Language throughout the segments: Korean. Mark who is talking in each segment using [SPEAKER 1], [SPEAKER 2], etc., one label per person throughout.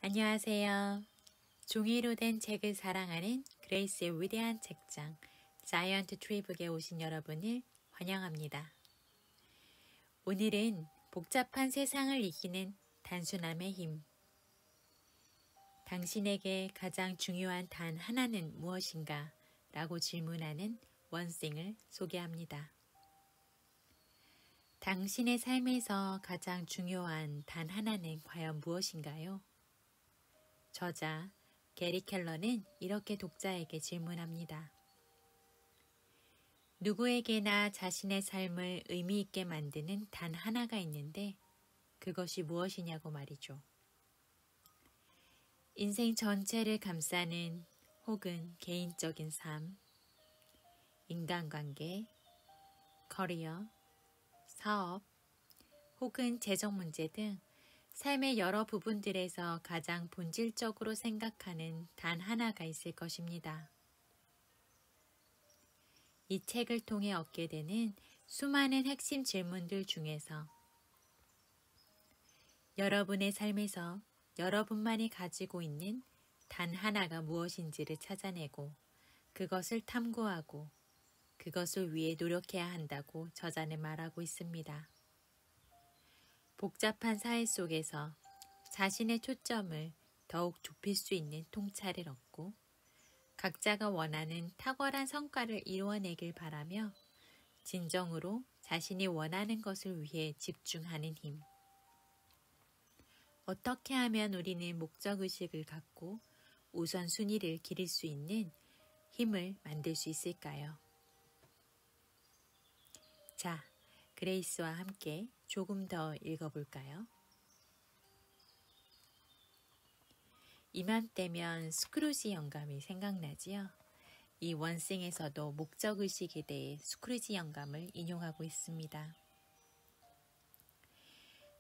[SPEAKER 1] 안녕하세요. 종이로 된 책을 사랑하는 그레이스의 위대한 책장 자이언트 트리북에 오신 여러분을 환영합니다. 오늘은 복잡한 세상을 이기는 단순함의 힘. 당신에게 가장 중요한 단 하나는 무엇인가? 라고 질문하는 원싱을 소개합니다. 당신의 삶에서 가장 중요한 단 하나는 과연 무엇인가요? 저자 게리 켈러는 이렇게 독자에게 질문합니다. 누구에게나 자신의 삶을 의미 있게 만드는 단 하나가 있는데 그것이 무엇이냐고 말이죠. 인생 전체를 감싸는 혹은 개인적인 삶, 인간관계, 커리어, 사업, 혹은 재정 문제 등 삶의 여러 부분들에서 가장 본질적으로 생각하는 단 하나가 있을 것입니다. 이 책을 통해 얻게 되는 수많은 핵심 질문들 중에서 여러분의 삶에서 여러분만이 가지고 있는 단 하나가 무엇인지를 찾아내고 그것을 탐구하고 그것을 위해 노력해야 한다고 저자는 말하고 있습니다. 복잡한 사회 속에서 자신의 초점을 더욱 좁힐 수 있는 통찰을 얻고 각자가 원하는 탁월한 성과를 이루어내길 바라며 진정으로 자신이 원하는 것을 위해 집중하는 힘. 어떻게 하면 우리는 목적의식을 갖고 우선순위를 기릴 수 있는 힘을 만들 수 있을까요? 자, 그레이스와 함께 조금 더 읽어볼까요? 이맘때면 스크루지 영감이 생각나지요. 이 원싱에서도 목적의식에 대해 스크루지 영감을 인용하고 있습니다.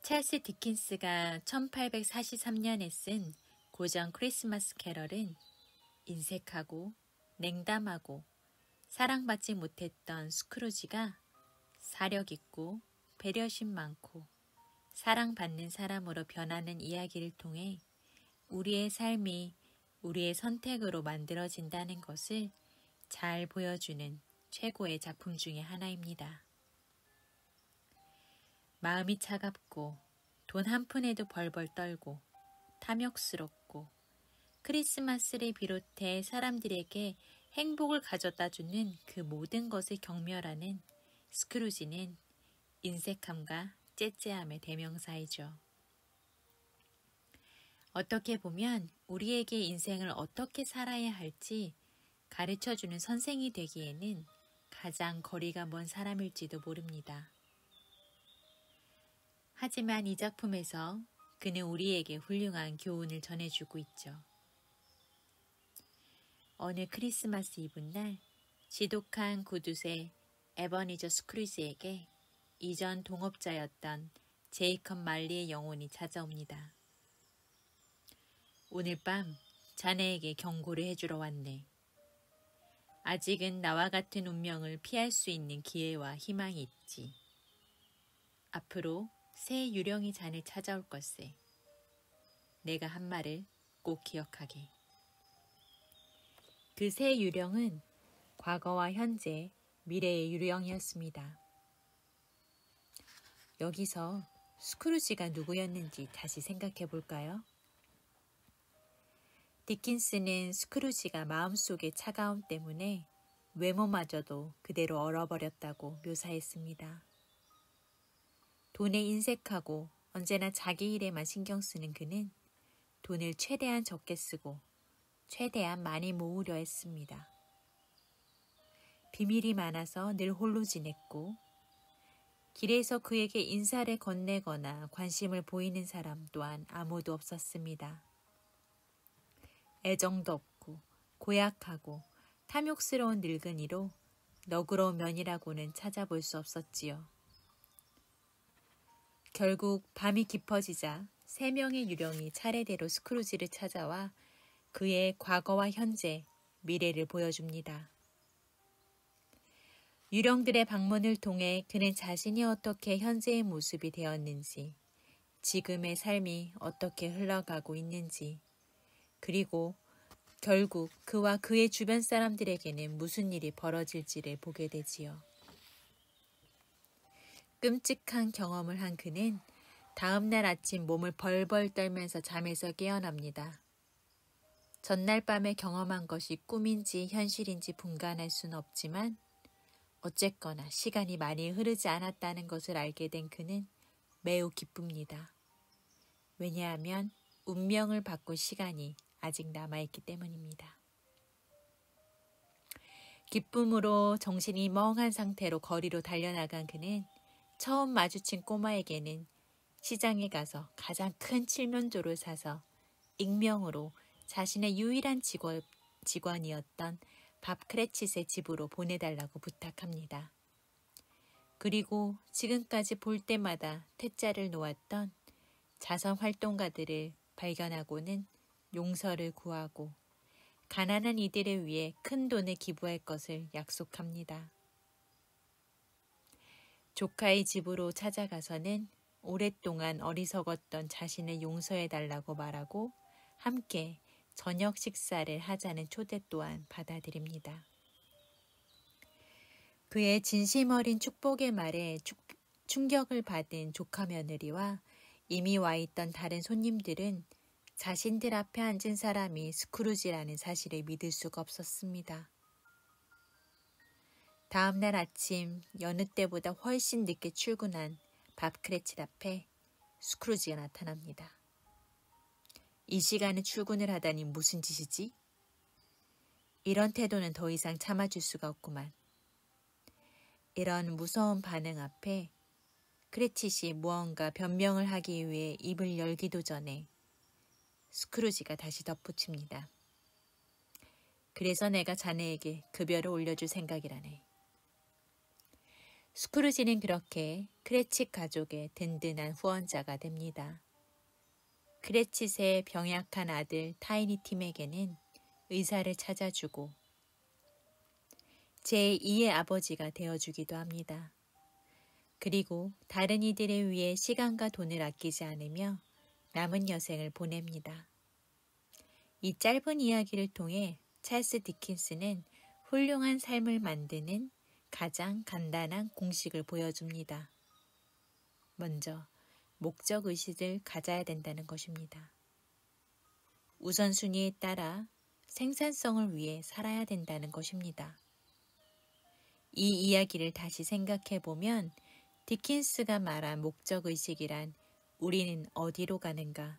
[SPEAKER 1] 찰스 디킨스가 1843년에 쓴 고전 크리스마스 캐럴은 인색하고 냉담하고 사랑받지 못했던 스크루지가 사력 있고 배려심 많고 사랑받는 사람으로 변하는 이야기를 통해 우리의 삶이 우리의 선택으로 만들어진다는 것을 잘 보여주는 최고의 작품 중의 하나입니다. 마음이 차갑고 돈 한 푼에도 벌벌 떨고 탐욕스럽고 크리스마스를 비롯해 사람들에게 행복을 가져다주는 그 모든 것을 경멸하는 스크루지는 인색함과 째째함의 대명사이죠. 어떻게 보면 우리에게 인생을 어떻게 살아야 할지 가르쳐주는 선생이 되기에는 가장 거리가 먼 사람일지도 모릅니다. 하지만 이 작품에서 그는 우리에게 훌륭한 교훈을 전해주고 있죠. 어느 크리스마스 이브날 지독한 구두쇠 에버니저 스크루지에게 이전 동업자였던 제이컵 말리의 영혼이 찾아옵니다. 오늘 밤 자네에게 경고를 해주러 왔네. 아직은 나와 같은 운명을 피할 수 있는 기회와 희망이 있지. 앞으로 새 유령이 자네 찾아올 걸세. 내가 한 말을 꼭 기억하게. 그 새 유령은 과거와 현재, 미래의 유령이었습니다. 여기서 스크루지가 누구였는지 다시 생각해 볼까요? 디킨스는 스크루지가 마음속의 차가움 때문에 외모마저도 그대로 얼어버렸다고 묘사했습니다. 돈에 인색하고 언제나 자기 일에만 신경 쓰는 그는 돈을 최대한 적게 쓰고 최대한 많이 모으려 했습니다. 비밀이 많아서 늘 홀로 지냈고 길에서 그에게 인사를 건네거나 관심을 보이는 사람 또한 아무도 없었습니다. 애정도 없고 고약하고 탐욕스러운 늙은이로 너그러운 면이라고는 찾아볼 수 없었지요. 결국 밤이 깊어지자 3명의 유령이 차례대로 스크루지를 찾아와 그의 과거와 현재, 미래를 보여줍니다. 유령들의 방문을 통해 그는 자신이 어떻게 현재의 모습이 되었는지, 지금의 삶이 어떻게 흘러가고 있는지, 그리고 결국 그와 그의 주변 사람들에게는 무슨 일이 벌어질지를 보게 되지요. 끔찍한 경험을 한 그는 다음날 아침 몸을 벌벌 떨면서 잠에서 깨어납니다. 전날 밤에 경험한 것이 꿈인지 현실인지 분간할 수는 없지만 어쨌거나 시간이 많이 흐르지 않았다는 것을 알게 된 그는 매우 기쁩니다. 왜냐하면 운명을 바꿀 시간이 아직 남아있기 때문입니다. 기쁨으로 정신이 멍한 상태로 거리로 달려나간 그는 처음 마주친 꼬마에게는 시장에 가서 가장 큰 칠면조를 사서 익명으로 자신의 유일한 직원이었던 밥 크레칫의 집으로 보내달라고 부탁합니다. 그리고 지금까지 볼 때마다 퇴짜를 놓았던 자선 활동가들을 발견하고는 용서를 구하고 가난한 이들을 위해 큰 돈을 기부할 것을 약속합니다. 조카의 집으로 찾아가서는 오랫동안 어리석었던 자신을 용서해달라고 말하고 함께 저녁 식사를 하자는 초대 또한 받아들입니다. 그의 진심 어린 축복의 말에 충격을 받은 조카 며느리와 이미 와 있던 다른 손님들은 자신들 앞에 앉은 사람이 스크루지라는 사실을 믿을 수가 없었습니다. 다음 날 아침 여느 때보다 훨씬 늦게 출근한 밥 크레칫 앞에 스크루지가 나타납니다. 이 시간에 출근을 하다니 무슨 짓이지? 이런 태도는 더 이상 참아줄 수가 없구만. 이런 무서운 반응 앞에 크레칫이 무언가 변명을 하기 위해 입을 열기도 전에 스크루지가 다시 덧붙입니다. 그래서 내가 자네에게 급여를 올려줄 생각이라네. 스크루지는 그렇게 크레칫 가족의 든든한 후원자가 됩니다. 크레칫의 병약한 아들 타이니 팀에게는 의사를 찾아주고 제2의 아버지가 되어주기도 합니다. 그리고 다른 이들을 위해 시간과 돈을 아끼지 않으며 남은 여생을 보냅니다. 이 짧은 이야기를 통해 찰스 디킨스는 훌륭한 삶을 만드는 가장 간단한 공식을 보여줍니다. 먼저 목적의식을 가져야 된다는 것입니다. 우선순위에 따라 생산성을 위해 살아야 된다는 것입니다. 이 이야기를 다시 생각해보면 디킨스가 말한 목적의식이란 우리는 어디로 가는가,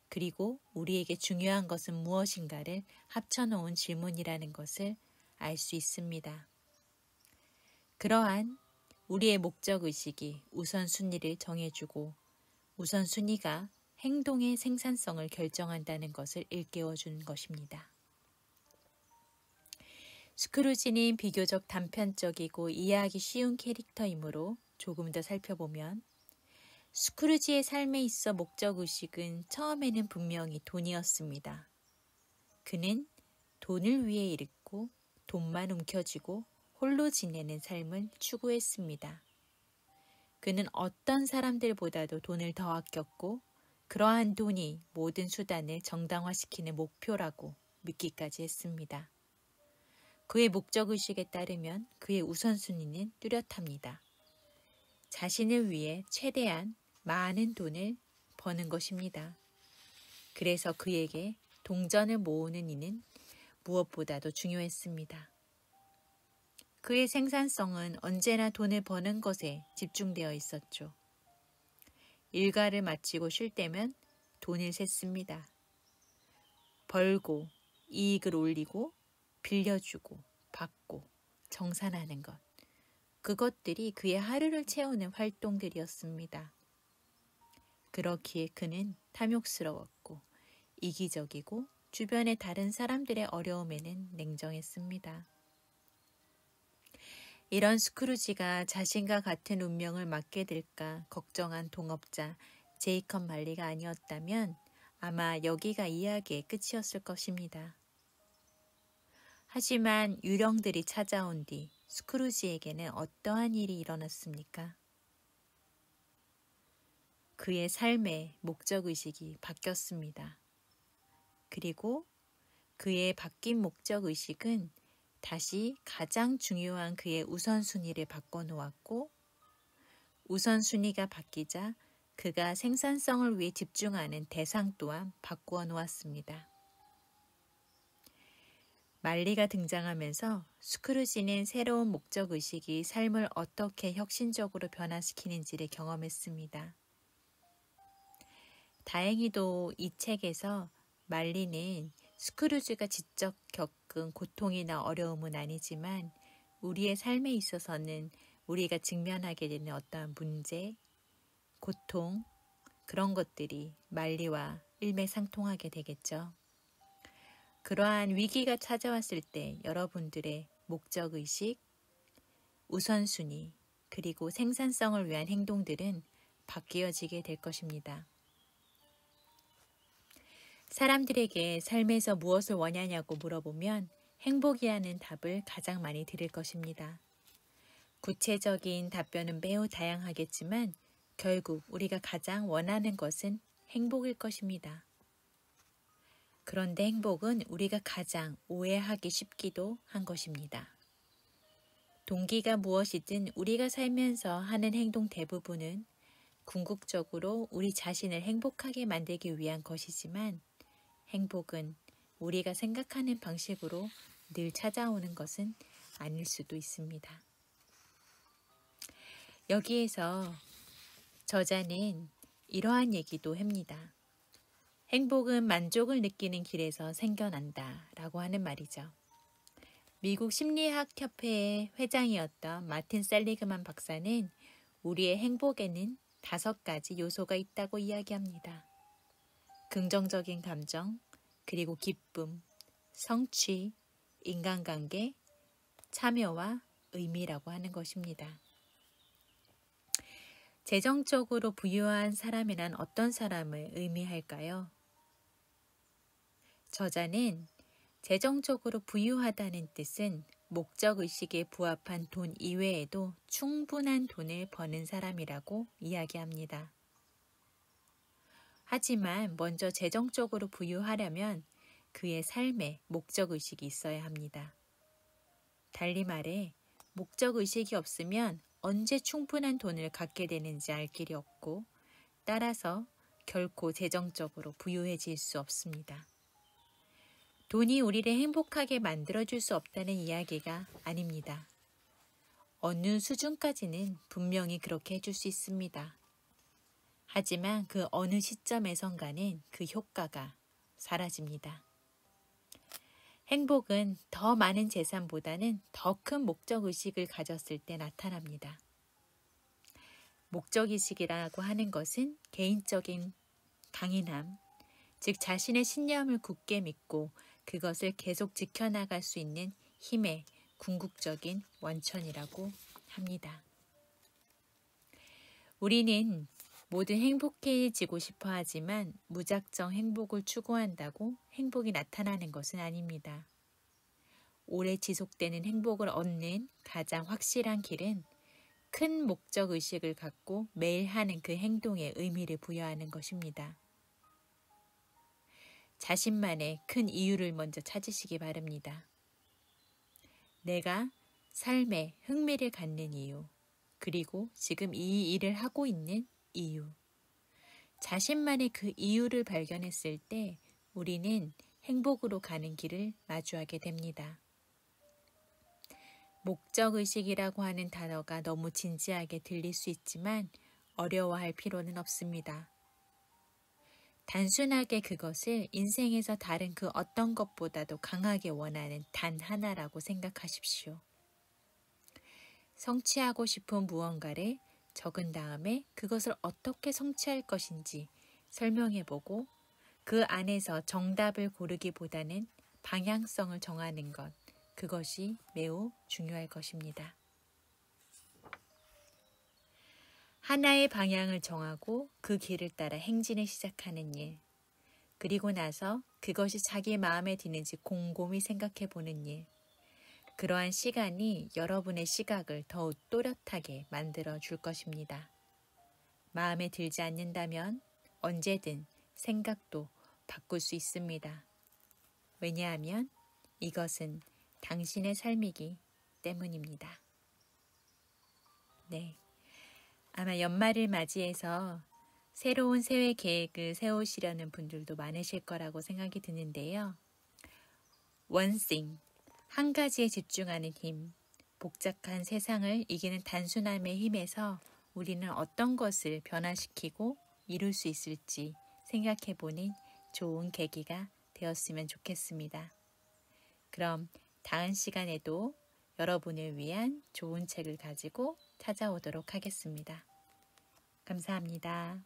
[SPEAKER 1] 그리고 우리에게 중요한 것은 무엇인가를 합쳐놓은 질문이라는 것을 알 수 있습니다. 그러한 우리의 목적의식이 우선순위를 정해주고 우선순위가 행동의 생산성을 결정한다는 것을 일깨워주는 것입니다. 스크루지는 비교적 단편적이고 이해하기 쉬운 캐릭터이므로 조금 더 살펴보면 스크루지의 삶에 있어 목적의식은 처음에는 분명히 돈이었습니다. 그는 돈을 위해 일했고 돈만 움켜쥐고 홀로 지내는 삶을 추구했습니다. 그는 어떤 사람들보다도 돈을 더 아꼈고 그러한 돈이 모든 수단을 정당화시키는 목표라고 믿기까지 했습니다. 그의 목적의식에 따르면 그의 우선순위는 뚜렷합니다. 자신을 위해 최대한 많은 돈을 버는 것입니다. 그래서 그에게 동전을 모으는 일은 무엇보다도 중요했습니다. 그의 생산성은 언제나 돈을 버는 것에 집중되어 있었죠. 일과를 마치고 쉴 때면 돈을 셌습니다. 벌고 이익을 올리고 빌려주고 받고 정산하는 것. 그것들이 그의 하루를 채우는 활동들이었습니다. 그렇기에 그는 탐욕스러웠고 이기적이고 주변의 다른 사람들의 어려움에는 냉정했습니다. 이런 스크루지가 자신과 같은 운명을 맞게 될까 걱정한 동업자 제이컵 말리가 아니었다면 아마 여기가 이야기의 끝이었을 것입니다. 하지만 유령들이 찾아온 뒤 스크루지에게는 어떠한 일이 일어났습니까? 그의 삶의 목적의식이 바뀌었습니다. 그리고 그의 바뀐 목적의식은 다시 가장 중요한 그의 우선순위를 바꿔놓았고, 우선순위가 바뀌자 그가 생산성을 위해 집중하는 대상 또한 바꾸어 놓았습니다. 말리가 등장하면서 스크루지는 새로운 목적의식이 삶을 어떻게 혁신적으로 변화시키는지를 경험했습니다. 다행히도 이 책에서 말리는 스크루지가 직접 겪은 고통이나 어려움은 아니지만 우리의 삶에 있어서는 우리가 직면하게 되는 어떠한 문제, 고통, 그런 것들이 말리와 일맥상통하게 되겠죠. 그러한 위기가 찾아왔을 때 여러분들의 목적의식, 우선순위, 그리고 생산성을 위한 행동들은 바뀌어지게 될 것입니다. 사람들에게 삶에서 무엇을 원하냐고 물어보면 행복이라는 답을 가장 많이 들을 것입니다. 구체적인 답변은 매우 다양하겠지만 결국 우리가 가장 원하는 것은 행복일 것입니다. 그런데 행복은 우리가 가장 오해하기 쉽기도 한 것입니다. 동기가 무엇이든 우리가 살면서 하는 행동 대부분은 궁극적으로 우리 자신을 행복하게 만들기 위한 것이지만 행복은 우리가 생각하는 방식으로 늘 찾아오는 것은 아닐 수도 있습니다. 여기에서 저자는 이러한 얘기도 합니다. 행복은 만족을 느끼는 길에서 생겨난다 라고 하는 말이죠. 미국 심리학협회의 회장이었던 마틴 셀리그만 박사는 우리의 행복에는 5가지 요소가 있다고 이야기합니다. 긍정적인 감정, 그리고 기쁨, 성취, 인간관계, 참여와 의미라고 하는 것입니다. 재정적으로 부유한 사람이란 어떤 사람을 의미할까요? 저자는 재정적으로 부유하다는 뜻은 목적의식에 부합한 돈 이외에도 충분한 돈을 버는 사람이라고 이야기합니다. 하지만 먼저 재정적으로 부유하려면 그의 삶에 목적의식이 있어야 합니다. 달리 말해 목적의식이 없으면 언제 충분한 돈을 갖게 되는지 알 길이 없고 따라서 결코 재정적으로 부유해질 수 없습니다. 돈이 우리를 행복하게 만들어줄 수 없다는 이야기가 아닙니다. 어느 수준까지는 분명히 그렇게 해줄 수 있습니다. 하지만 그 어느 시점에선가는 그 효과가 사라집니다. 행복은 더 많은 재산보다는 더 큰 목적의식을 가졌을 때 나타납니다. 목적의식이라고 하는 것은 개인적인 강인함, 즉 자신의 신념을 굳게 믿고 그것을 계속 지켜나갈 수 있는 힘의 궁극적인 원천이라고 합니다. 우리는 모두 행복해지고 싶어 하지만 무작정 행복을 추구한다고 행복이 나타나는 것은 아닙니다. 오래 지속되는 행복을 얻는 가장 확실한 길은 큰 목적의식을 갖고 매일 하는 그 행동에 의미를 부여하는 것입니다. 자신만의 큰 이유를 먼저 찾으시기 바랍니다. 내가 삶에 흥미를 갖는 이유, 그리고 지금 이 일을 하고 있는 이유. 자신만의 그 이유를 발견했을 때 우리는 행복으로 가는 길을 마주하게 됩니다. 목적의식이라고 하는 단어가 너무 진지하게 들릴 수 있지만 어려워할 필요는 없습니다. 단순하게 그것을 인생에서 다른 그 어떤 것보다도 강하게 원하는 단 하나라고 생각하십시오. 성취하고 싶은 무언가를 적은 다음에 그것을 어떻게 성취할 것인지 설명해보고 그 안에서 정답을 고르기보다는 방향성을 정하는 것, 그것이 매우 중요할 것입니다. 하나의 방향을 정하고 그 길을 따라 행진을 시작하는 일, 그리고 나서 그것이 자기 마음에 드는지 곰곰이 생각해보는 일, 그러한 시간이 여러분의 시각을 더욱 또렷하게 만들어 줄 것입니다. 마음에 들지 않는다면 언제든 생각도 바꿀 수 있습니다. 왜냐하면 이것은 당신의 삶이기 때문입니다. 네. 아마 연말을 맞이해서 새로운 새해 계획을 세우시려는 분들도 많으실 거라고 생각이 드는데요. One thing, 한 가지에 집중하는 힘, 복잡한 세상을 이기는 단순함의 힘에서 우리는 어떤 것을 변화시키고 이룰 수 있을지 생각해보는 좋은 계기가 되었으면 좋겠습니다. 그럼 다음 시간에도 여러분을 위한 좋은 책을 가지고 찾아오도록 하겠습니다. 감사합니다.